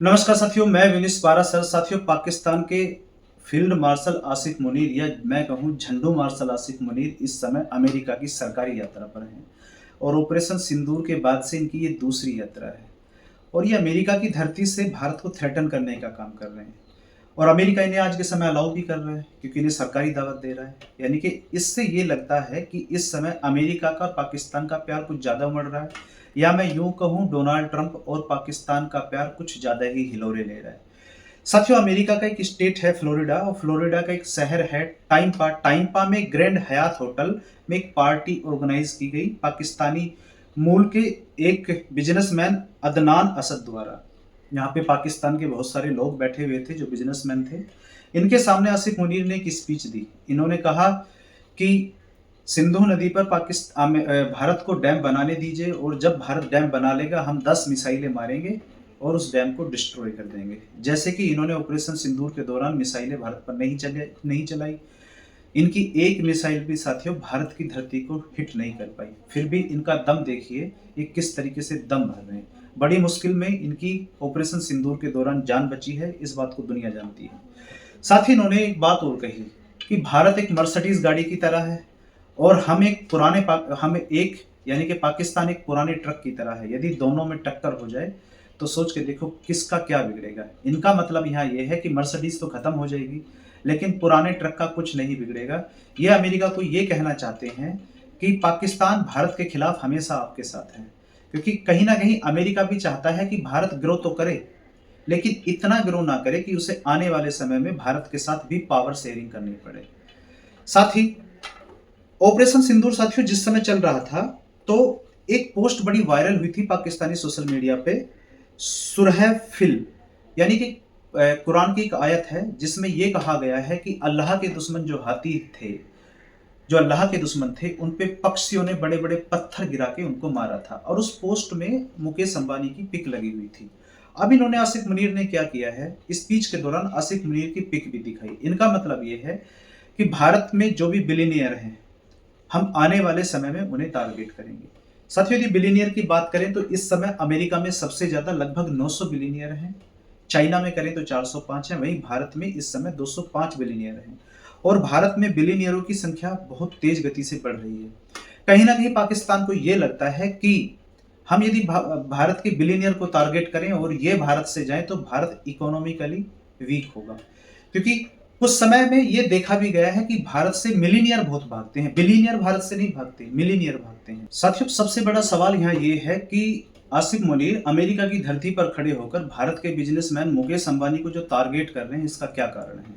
नमस्कार साथियों, मैं विनीश पारासर। साथियों, पाकिस्तान के फील्ड मार्शल आसिफ मुनीर या मैं कहूँ झंडू मार्शल आसिफ मुनीर इस समय अमेरिका की सरकारी यात्रा पर हैं और ऑपरेशन सिंदूर के बाद से इनकी ये दूसरी यात्रा है और ये अमेरिका की धरती से भारत को थ्रेटन करने का काम कर रहे हैं और अमेरिका इन्हें आज के समय अलाउ भी कर रहा है क्योंकि इन्हें सरकारी दावत दे रहा है। यानी कि इससे ये लगता है कि इस समय अमेरिका का पाकिस्तान का प्यार कुछ ज़्यादा उमड़ रहा है, या मैं यूं कहूं डोनाल्ड ट्रंप और पाकिस्तान का प्यार कुछ ज़्यादा ही हिलोरे ले रहा है। साथियों, अमेरिका का एक स्टेट है फ्लोरिडा और फ्लोरिडा का एक शहर है टाइम्पा। टाइम्पा में ग्रैंड हयात होटल में एक पार्टी ऑर्गेनाइज की गई पाकिस्तानी मूल के एक बिजनेसमैन अदनान असद द्वारा। यहाँ पे पाकिस्तान के बहुत सारे लोग बैठे हुए थे जो बिजनेसमैन थे। इनके सामने आसिफ मुनीर ने एक स्पीच दी। इन्होंने कहा कि सिंधु नदी पर पाकिस्तान भारत को डैम बनाने दीजिए और जब भारत डैम बना लेगा हम 10 मिसाइलें मारेंगे और उस डैम को डिस्ट्रॉय कर देंगे। जैसे कि इन्होंने ऑपरेशन सिंदूर के दौरान मिसाइलें भारत पर नहीं चलाई। इनकी एक मिसाइल भी साथियों भारत की धरती को हिट नहीं कर पाई। फिर भी इनका दम देखिए, ये किस तरीके से दम भर रहे हैं। बड़ी मुश्किल में इनकी ऑपरेशन सिंदूर के दौरान जान बची है, इस बात को दुनिया जानती है। साथ ही इन्होंने एक बात और कही कि भारत एक मर्सिडीज गाड़ी की तरह है और हम एक यानी कि पाकिस्तान एक पुराने ट्रक की तरह है। यदि दोनों में टक्कर हो जाए तो सोच के देखो किसका क्या बिगड़ेगा। इनका मतलब यहाँ ये है कि मर्सिडीज तो खत्म हो जाएगी लेकिन पुराने ट्रक का कुछ नहीं बिगड़ेगा। ये अमेरिका को ये कहना चाहते हैं कि पाकिस्तान भारत के खिलाफ हमेशा आपके साथ है, क्योंकि कहीं ना कहीं अमेरिका भी चाहता है कि भारत ग्रो तो करे लेकिन इतना ग्रो ना करे कि उसे आने वाले समय में भारत के साथ भी पावर शेयरिंग करनी पड़े। साथ ही ऑपरेशन सिंदूर साथियों जिस समय चल रहा था तो एक पोस्ट बड़ी वायरल हुई थी पाकिस्तानी सोशल मीडिया पे। सुरह फिल यानी कि कुरान की एक आयत है जिसमें यह कहा गया है कि अल्लाह के दुश्मन जो हाथी थे, जो अल्लाह के दुश्मन थे, उन पे पक्षियों ने बड़े बड़े पत्थर गिरा के उनको मारा था और उस पोस्ट में मुकेश अंबानी की पिक लगी हुई थी। अब इन्होंने आसिफ मुनीर ने क्या किया है, स्पीच के दौरान आसिफ मुनीर की पिक भी दिखाई। इनका मतलब ये है कि भारत में जो भी बिलियनियर हैं हम आने वाले समय में उन्हें टारगेट करेंगे। साथियों, यदि बिलियनियर की बात करें तो इस समय अमेरिका में सबसे ज्यादा लगभग 900 बिलियनियर हैं। चाइना में करें तो 405 है, वहीं भारत में इस समय 205 बिलियनियर हैं और भारत में बिलियनियरों की संख्या बहुत तेज गति से बढ़ रही है। कहीं ना कहीं पाकिस्तान को यह लगता है कि हम यदि भारत के बिलियनियर को टारगेट करें और ये भारत से जाएं तो भारत इकोनॉमिकली वीक होगा, क्योंकि कुछ समय में ये देखा भी गया है कि भारत से मिलीनियर बहुत भागते हैं। बिलियनियर भारत से नहीं भागते, मिलीनियर भागते हैं। साथियों, सबसे बड़ा सवाल यहाँ ये है कि आसिफ मुनीर अमेरिका की धरती पर खड़े होकर भारत के बिजनेसमैन मुकेश अंबानी को जो टारगेट कर रहे हैं, इसका क्या कारण है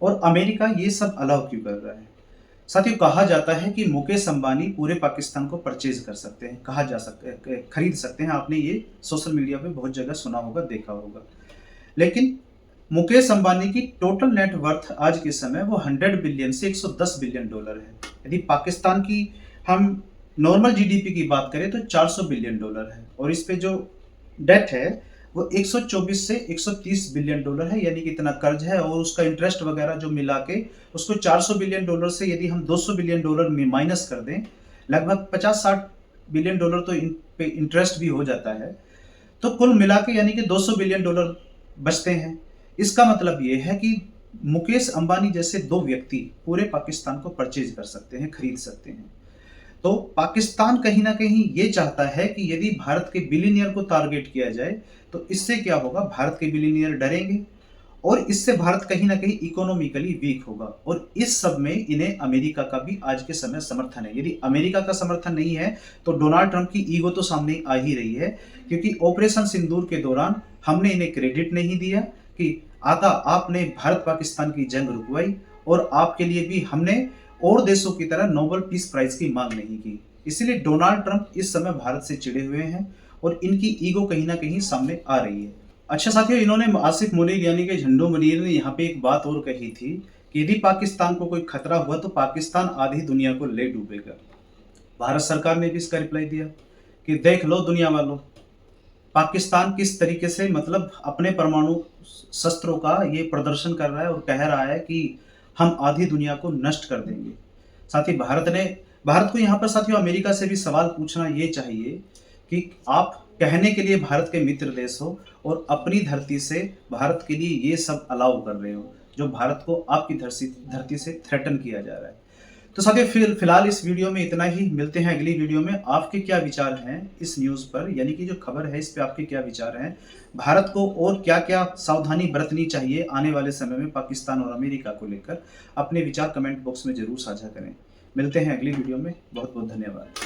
और अमेरिका ये सब अलाउ क्यों कर रहा है। साथियों, कहा जाता है कि मुकेश अंबानी पूरे पाकिस्तान को परचेज कर सकते हैं, कहा जा सकता है खरीद सकते हैं। आपने ये सोशल मीडिया पे बहुत जगह सुना होगा, देखा होगा। लेकिन मुकेश अंबानी की टोटल नेट वर्थ आज के समय वो 100 बिलियन से 110 बिलियन डॉलर है। यदि पाकिस्तान की हम नॉर्मल जीडीपी की बात करें तो 400 बिलियन डॉलर है और इस पे जो डेट है वो 124 से 130 बिलियन डॉलर है, यानी कि इतना कर्ज है और उसका इंटरेस्ट वगैरह जो मिला के उसको 400 बिलियन डॉलर से यदि हम 200 बिलियन डॉलर में माइनस कर दें, लगभग 50-60 बिलियन डॉलर तो इन पे इंटरेस्ट भी हो जाता है, तो कुल मिला के यानी कि 200 बिलियन डॉलर बचते हैं। इसका मतलब ये है कि मुकेश अंबानी जैसे दो व्यक्ति पूरे पाकिस्तान को परचेज कर सकते हैं, खरीद सकते हैं। तो पाकिस्तान कहीं ना कहीं ये चाहता है कि यदि भारत के बिलियनियर को टारगेट किया जाए तो इससे क्या होगा, भारत के बिलियनियर डरेंगे और इससे भारत कहीं ना कहीं इकोनॉमिकली वीक होगा और इस सब में इन्हें अमेरिका का भी आज के समय समर्थन है। यदि अमेरिका का समर्थन नहीं है तो डोनाल्ड ट्रंप की ईगो तो सामने आ ही रही है, क्योंकि ऑपरेशन सिंदूर के दौरान हमने इन्हें क्रेडिट नहीं दिया कि आका आपने भारत पाकिस्तान की जंग रुकवाई और आपके लिए भी हमने और देशों की तरह नोबेल पीस प्राइज की मांग नहीं की। इसलिए डोनाल्ड ट्रंप इस समय भारत से चिढ़े हुए हैं और इनकी ईगो कहीं ना कहीं सामने आ रही है। अच्छा साथियों, इन्होंने आसिफ मुनीर यानी कि झंडू मुनीर ने यहाँ पे एक बात और कही थी कि यदि पाकिस्तान को कोई खतरा हुआ तो पाकिस्तान आधी दुनिया को ले डूबेगा। भारत सरकार ने भी इसका रिप्लाई दिया कि देख लो दुनिया वालों, पाकिस्तान किस तरीके से मतलब अपने परमाणु शस्त्रों का ये प्रदर्शन कर रहा है और कह रहा है कि हम आधी दुनिया को नष्ट कर देंगे। साथ ही भारत को यहाँ पर साथियों अमेरिका से भी सवाल पूछना ये चाहिए कि आप कहने के लिए भारत के मित्र देश हो और अपनी धरती से भारत के लिए ये सब अलाउ कर रहे हो, जो भारत को आपकी धरती से थ्रेटन किया जा रहा है। तो साथियों फिलहाल इस वीडियो में इतना ही। मिलते हैं अगली वीडियो में। आपके क्या विचार हैं इस न्यूज़ पर, यानी कि जो खबर है इस पे आपके क्या विचार हैं? भारत को और क्या क्या सावधानी बरतनी चाहिए आने वाले समय में पाकिस्तान और अमेरिका को लेकर? अपने विचार कमेंट बॉक्स में जरूर साझा करें। मिलते हैं अगली वीडियो में। बहुत बहुत धन्यवाद।